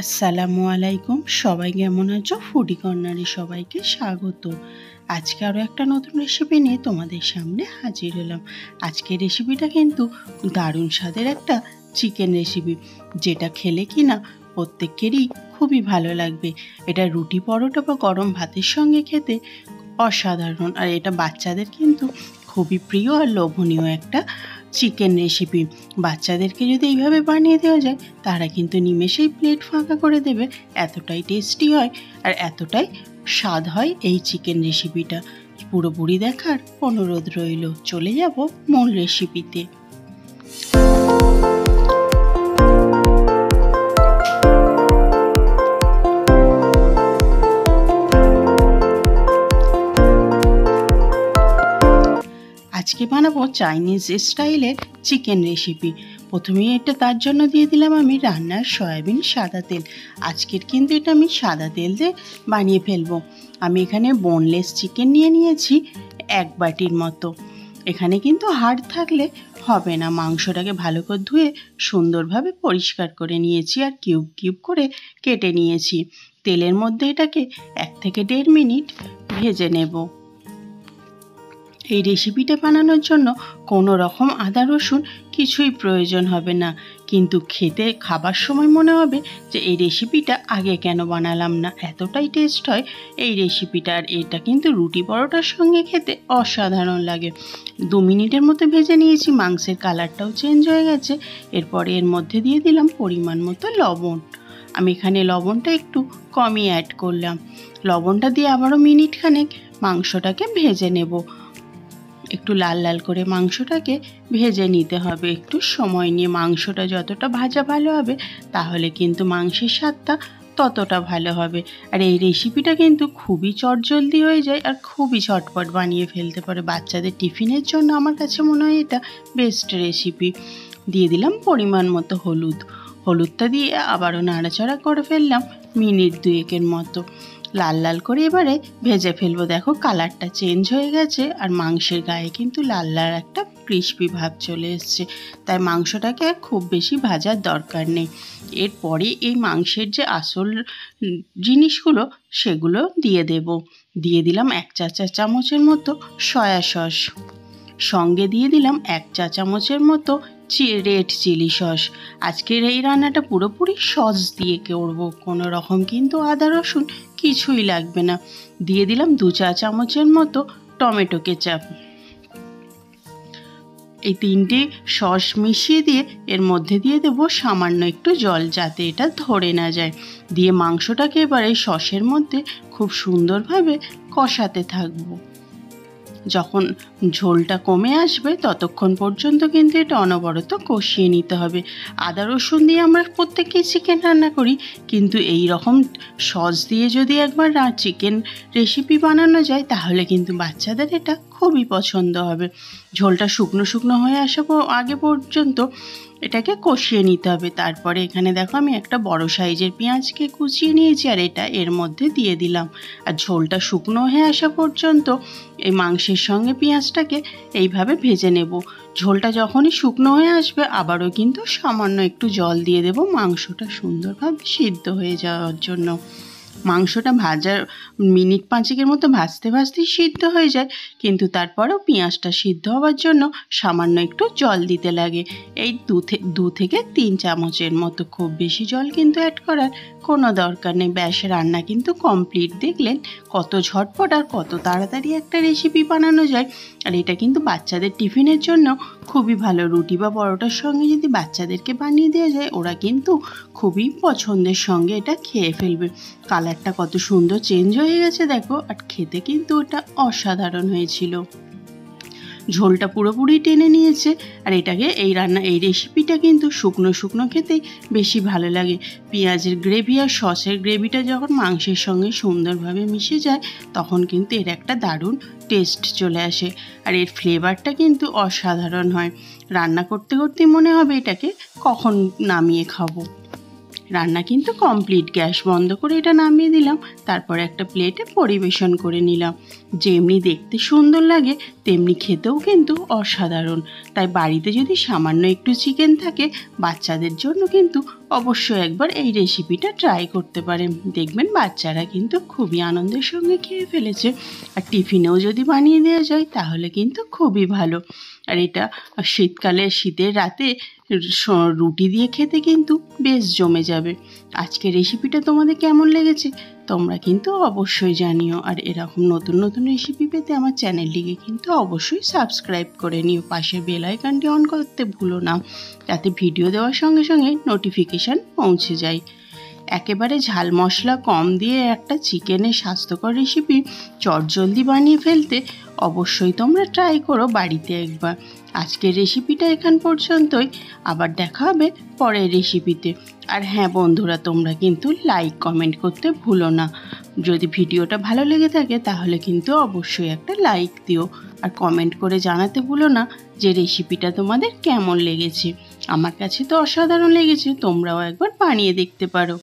আসসালামু আলাইকুম। সবাই কেমন আছো? ফুডি কর্নারে সবাইকে স্বাগত। আজকে আরও একটা নতুন রেসিপি নিয়ে তোমাদের সামনে হাজির হলাম। আজকের রেসিপিটা কিন্তু দারুণ স্বাদের একটা চিকেন রেসিপি, যেটা খেলে কিনা প্রত্যেকেরই খুবই ভালো লাগবে। এটা রুটি, পরোটা বা গরম ভাতের সঙ্গে খেতে অসাধারণ। আর এটা বাচ্চাদের কিন্তু খুবই প্রিয় আর লোভনীয় একটা চিকেন রেসিপি। বাচ্চাদেরকে যদি এইভাবে বানিয়ে দেওয়া যায়, তারা কিন্তু নিমেষেই প্লেট ফাঁকা করে দেবে। এতটাই টেস্টি হয় আর এতটাই স্বাদ হয় এই চিকেন রেসিপিটা। পুরোপুরি দেখার অনুরোধ রইল। চলে যাব মূল রেসিপিতে। আজকে বানাবো চাইনিজ স্টাইলের চিকেন রেসিপি। প্রথমেই তার জন্য দিয়ে দিলাম আমি রান্নার সয়াবিন সাদা তেল। আজকের কিন্তু এটা আমি সাদা তেল দিয়ে বানিয়ে ফেলবো। আমি এখানে বোনলেস চিকেন নিয়ে নিয়েছি 1 বাটির মতো। এখানে কিন্তু হাড় থাকলে হবে না। মাংসটাকে ভালো করে ধুয়ে সুন্দরভাবে পরিষ্কার করে নিয়েছি আর কিউব কিউব করে কেটে নিয়েছি। তেলের মধ্যে এটাকে 1 থেকে 1.5 মিনিট ভেজে নেব। এই রেসিপিটা বানানোর জন্য কোনো রকম আদা রসুন কিছুই প্রয়োজন হবে না, কিন্তু খাবার সময় মনে হবে যে এই রেসিপিটা আগে কেন বানালাম না। এতটাই টেস্ট হয় এই রেসিপিটা। আর এটা কিন্তু রুটি পরোটার সঙ্গে খেতে অসাধারণ লাগে। 2 মিনিটের মতো ভেজে নিয়েছি, মাংসের কালারটাও চেঞ্জ হয়ে গেছে। এরপরে এর মধ্যে দিয়ে দিলাম পরিমাণ মতো লবণ। আমি এখানে লবণটা একটু কমই অ্যাড করলাম। লবণটা দিয়ে আবারও মিনিটখানেক মাংসটাকে ভেজে নেব। একটু লাল লাল করে মাংসটাকে ভেজে নিতে হবে। একটু সময় নিয়ে মাংসটা যতটা ভাজা ভালো হবে, তাহলে কিন্তু মাংসের স্বাদটা ততটা ভালো হবে। আর এই রেসিপিটা কিন্তু খুবই চটজলদি হয়ে যায় আর খুবই ঝটপট বানিয়ে ফেলতে পারে। বাচ্চাদের টিফিনের জন্য আমার কাছে মনে হয় এটা বেস্ট রেসিপি। দিয়ে দিলাম পরিমাণ মতো হলুদটা দিয়ে আবারও নাড়াচাড়া করে ফেললাম মিনিট 2 মতো। লাল লাল করে এবারে ভেজে ফেলবো। দেখো কালারটা চেঞ্জ হয়ে গেছে আর মাংসের গায়ে কিন্তু লাল লাল একটা ক্রিস্পি ভাব চলে এসছে। তাই মাংসটাকে আর খুব বেশি ভাজার দরকার নেই। এরপরে এই মাংসের যে আসল জিনিসগুলো সেগুলো দিয়ে দিলাম 1 চা চামচের মতো সয়া সস। সঙ্গে দিয়ে দিলাম 1 চা চামচের মতো রেড চিলি সস। আজকের এই রান্নাটা পুরোপুরি সস দিয়ে করবো, কোনো রকম কিন্তু আদা রসুন কিছুই লাগবে না। দিয়ে দিলাম 2 চা চামচের মতো টমেটো কেচাপ। এই 3টে সস মিশিয়ে দিয়ে এর মধ্যে দিয়ে দেবো সামান্য একটু জল, যাতে এটা ধরে না যায়। দিয়ে মাংসটাকে এবার এই সসের মধ্যে খুব সুন্দরভাবে কষাতে থাকবো। যখন ঝোলটা কমে আসবে ততক্ষণ পর্যন্ত কিন্তু এটা অনবরত কষিয়ে নিতে হবে। আদা রসুন দিয়ে আমরা প্রত্যেকেই চিকেন রান্না করি, কিন্তু এই রকম সস দিয়ে যদি একবার চিকেন রেসিপি বানানো যায়, তাহলে কিন্তু বাচ্চাদের এটা খুবই পছন্দ হবে। ঝোলটা শুকনো শুকনো হয়ে আসা আগে পর্যন্ত এটাকে কষিয়ে নিতে হবে। তারপরে এখানে দেখো আমি একটা বড় সাইজের পেঁয়াজকে কুচিয়ে নিয়েছি আর এটা এর মধ্যে দিয়ে দিলাম। আর ঝোলটা শুকনো হয়ে আসা পর্যন্ত এই মাংসের সঙ্গে পেঁয়াজটাকে এইভাবে ভেজে নেব। ঝোলটা যখনই শুকনো হয়ে আসবে আবারও কিন্তু সামান্য একটু জল দিয়ে দেব মাংসটা সুন্দরভাবে সিদ্ধ হয়ে যাওয়ার জন্য। মাংসটা ভাজার মিনিট 5 মতো ভাজতে ভাজতেই সিদ্ধ হয়ে যায়, কিন্তু তারপরেও পেঁয়াজটা সিদ্ধ হওয়ার জন্য সামান্য একটু জল দিতে লাগে। এই 2 থেকে 3 চামচের মতো, খুব বেশি জল কিন্তু অ্যাড করার কোনো দরকার নেই। ব্যাস, রান্না কিন্তু কমপ্লিট। দেখলেন কত ঝটপট আর কত তাড়াতাড়ি একটা রেসিপি বানানো যায়। আর এটা কিন্তু বাচ্চাদের টিফিনের জন্য খুবই ভালো। রুটি বা পরোটার সঙ্গে যদি বাচ্চাদেরকে বানিয়ে দেওয়া যায়, ওরা কিন্তু খুবই পছন্দের সঙ্গে এটা খেয়ে ফেলবে। কালারটা কত সুন্দর চেঞ্জ হয়ে গেছে দেখো, আর খেতে কিন্তু ওটা অসাধারণ হয়েছিল। ঝোলটা পুরোপুরি টেনে নিয়েছে। আর এটাকে এই রেসিপিটা কিন্তু শুকনো শুকনো খেতেই বেশি ভালো লাগে। পেঁয়াজের গ্রেভি আর সসের গ্রেভিটা যখন মাংসের সঙ্গে সুন্দরভাবে মিশে যায়, তখন কিন্তু এর একটা দারুণ টেস্ট চলে আসে আর এর ফ্লেভারটা কিন্তু অসাধারণ হয়। রান্না করতে করতে মনে হবে এটাকে কখন নামিয়ে খাবো। রান্না কিন্তু কমপ্লিট। গ্যাস বন্ধ করে এটা নামিয়ে দিলাম। তারপর একটা প্লেটে পরিবেশন করে নিলাম। যেমনি দেখতে সুন্দর লাগে তেমনি খেতেও কিন্তু অসাধারণ। তাই বাড়িতে যদি সামান্য একটু চিকেন থাকে, বাচ্চাদের জন্য কিন্তু অবশ্যই একবার এই রেসিপিটা ট্রাই করতে পারেন। দেখবেন বাচ্চারা কিন্তু খুবই আনন্দের সঙ্গে খেয়ে ফেলেছে। আর টিফিনেও যদি বানিয়ে দেওয়া যায় তাহলে কিন্তু খুবই ভালো। আর এটা শীতকালে শীতের রাতে রুটি দিয়ে খেতে কিন্তু বেশ জমে যাবে। আজকের রেসিপিটা তোমাদের কেমন লেগেছে তোমরা কিন্তু অবশ্যই জানিও। আর এরকম নতুন নতুন রেসিপি পেতে আমার চ্যানেলটিকে কিন্তু অবশ্যই সাবস্ক্রাইব করে নিও। পাশের বেল আইকনটি অন করতে ভুলো না, যাতে ভিডিও দেওয়ার সঙ্গে সঙ্গে নোটিফিকেশান পৌঁছে যায়। একেবারে ঝাল মশলা কম দিয়ে একটা চিকেনের স্বাস্থ্যকর রেসিপি চটজলদি বানিয়ে ফেলতে অবশ্যই তোমরা ট্রাই করো বাড়িতে একবার। আজকের রেসিপিটা এখান পর্যন্তই, আবার দেখা হবে পরের রেসিপিতে। আর হ্যাঁ বন্ধুরা, তোমরা কিন্তু লাইক কমেন্ট করতে ভুলো না। যদি ভিডিওটা ভালো লেগে থাকে তাহলে কিন্তু অবশ্যই একটা লাইক দিও। আর কমেন্ট করে জানাতে ভুলো না যে রেসিপিটা তোমাদের কেমন লেগেছে। আমার কাছে তো অসাধারণ লেগেছে, তোমরাও একবার বানিয়ে দেখতে পারো।